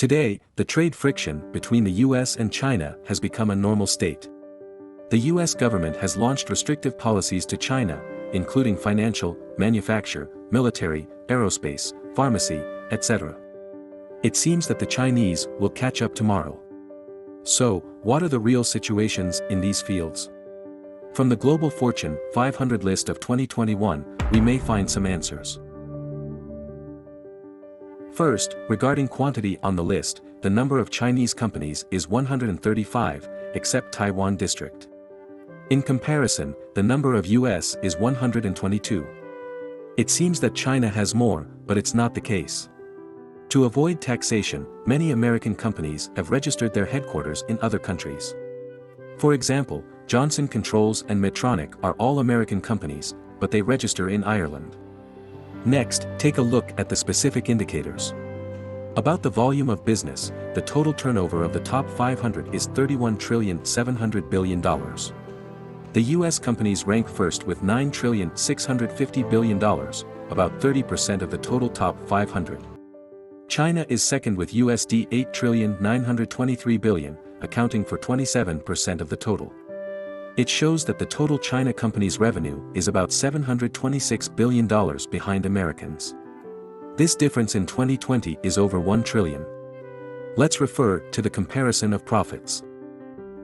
Today, the trade friction between the US and China has become a normal state. The US government has launched restrictive policies to China, including financial, manufacture, military, aerospace, pharmacy, etc. It seems that the Chinese will catch up tomorrow. So, what are the real situations in these fields? From the Global Fortune 500 list of 2021, we may find some answers. First, regarding quantity on the list, the number of Chinese companies is 135, except Taiwan District. In comparison, the number of US is 122. It seems that China has more, but it's not the case. To avoid taxation, many American companies have registered their headquarters in other countries. For example, Johnson Controls and Medtronic are all American companies, but they register in Ireland. Next, take a look at the specific indicators. About the volume of business, the total turnover of the top 500 is $31,700 billion. The US companies rank first with $9,650 billion, about 30% of the total top 500. China is second with USD $8,923 billion, accounting for 27% of the total. It shows that the total China company's revenue is about $726 billion behind Americans. This difference in 2020 is over $1 trillion. Let's refer to the comparison of profits.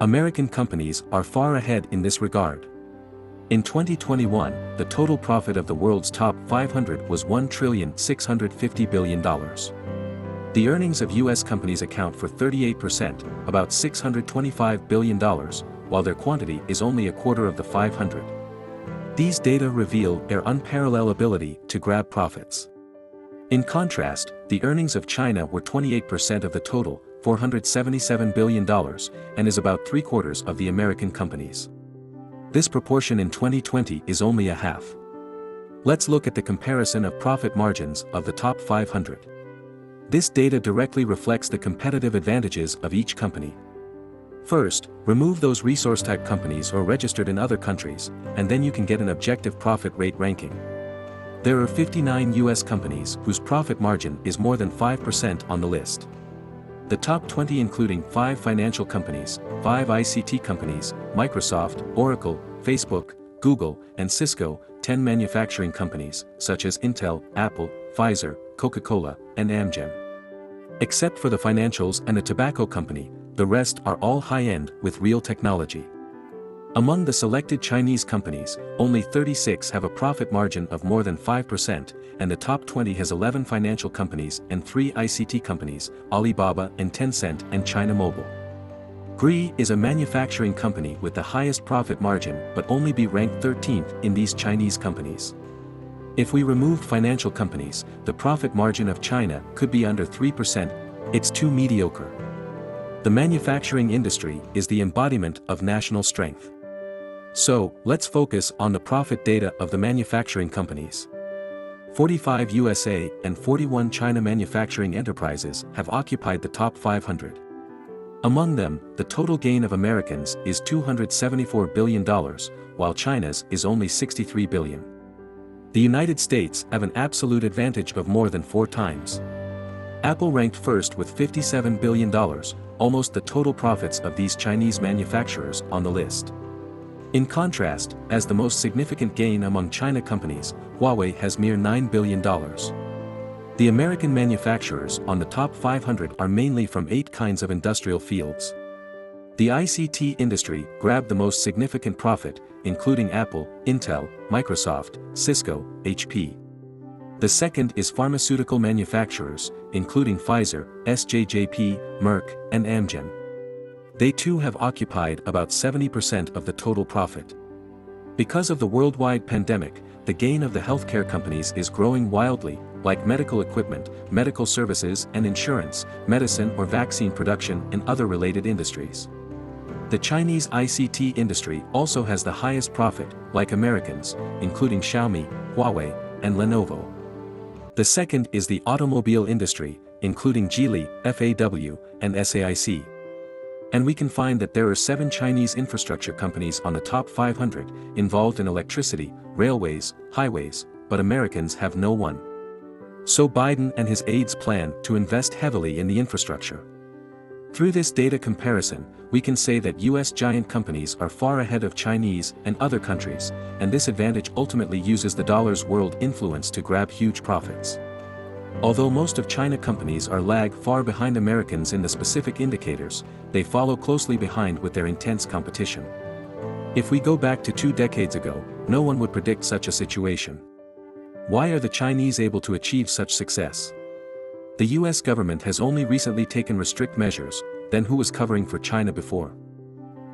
American companies are far ahead in this regard. In 2021, the total profit of the world's top 500 was $1,650 billion. The earnings of US companies account for 38%, about $625 billion, while their quantity is only a quarter of the 500. These data reveal their unparalleled ability to grab profits. In contrast, the earnings of China were 28% of the total, $477 billion, and is about three-quarters of the American companies. This proportion in 2020 is only a half. Let's look at the comparison of profit margins of the top 500. This data directly reflects the competitive advantages of each company. First, remove those resource-type companies or registered in other countries, and then you can get an objective profit rate ranking. There are 59 US companies whose profit margin is more than 5% on the list. The top 20 including 5 financial companies, 5 ICT companies, Microsoft, Oracle, Facebook, Google, and Cisco, 10 manufacturing companies, such as Intel, Apple, Pfizer, Coca-Cola, and Amgen. Except for the financials and a tobacco company, the rest are all high-end with real technology. Among the selected Chinese companies, only 36 have a profit margin of more than 5%, and the top 20 has 11 financial companies and 3 ICT companies, Alibaba and Tencent and China Mobile. Gree is a manufacturing company with the highest profit margin but only be ranked 13th in these Chinese companies. If we removed financial companies, the profit margin of China could be under 3%, it's too mediocre. The manufacturing industry is the embodiment of national strength. So, let's focus on the profit data of the manufacturing companies. 45 USA and 41 China manufacturing enterprises have occupied the top 500. Among them, the total gain of Americans is $274 billion, while China's is only $63 billion. The United States have an absolute advantage of more than 4 times. Apple ranked first with $57 billion, almost the total profits of these Chinese manufacturers on the list. In contrast, as the most significant gain among China companies, Huawei has mere $9 billion. The American manufacturers on the top 500 are mainly from 8 kinds of industrial fields. The ICT industry grabbed the most significant profit, including Apple, Intel, Microsoft, Cisco, HP. The second is pharmaceutical manufacturers, including Pfizer, SJJP, Merck, and Amgen. They too have occupied about 70% of the total profit. Because of the worldwide pandemic, the gain of the healthcare companies is growing wildly, like medical equipment, medical services and insurance, medicine or vaccine production and other related industries. The Chinese ICT industry also has the highest profit, like Americans, including Xiaomi, Huawei, and Lenovo. The second is the automobile industry, including Geely, FAW, and SAIC. And we can find that there are 7 Chinese infrastructure companies on the top 500, involved in electricity, railways, highways, but Americans have no one. So Biden and his aides plan to invest heavily in the infrastructure. Through this data comparison, we can say that US giant companies are far ahead of Chinese and other countries, and this advantage ultimately uses the dollar's world influence to grab huge profits. Although most of China companies are lag far behind Americans in the specific indicators, they follow closely behind with their intense competition. If we go back to 2 decades ago, no one would predict such a situation. Why are the Chinese able to achieve such success? The US government has only recently taken restrict measures, then who was covering for China before?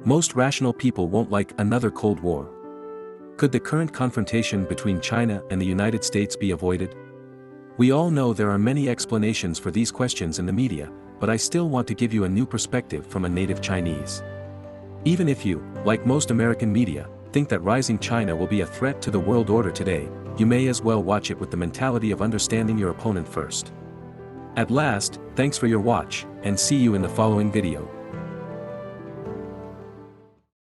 Most rational people won't like another Cold War. Could the current confrontation between China and the United States be avoided? We all know there are many explanations for these questions in the media, but I still want to give you a new perspective from a native Chinese. Even if you, like most American media, think that rising China will be a threat to the world order today, you may as well watch it with the mentality of understanding your opponent first. At last, thanks for your watch, and see you in the following video.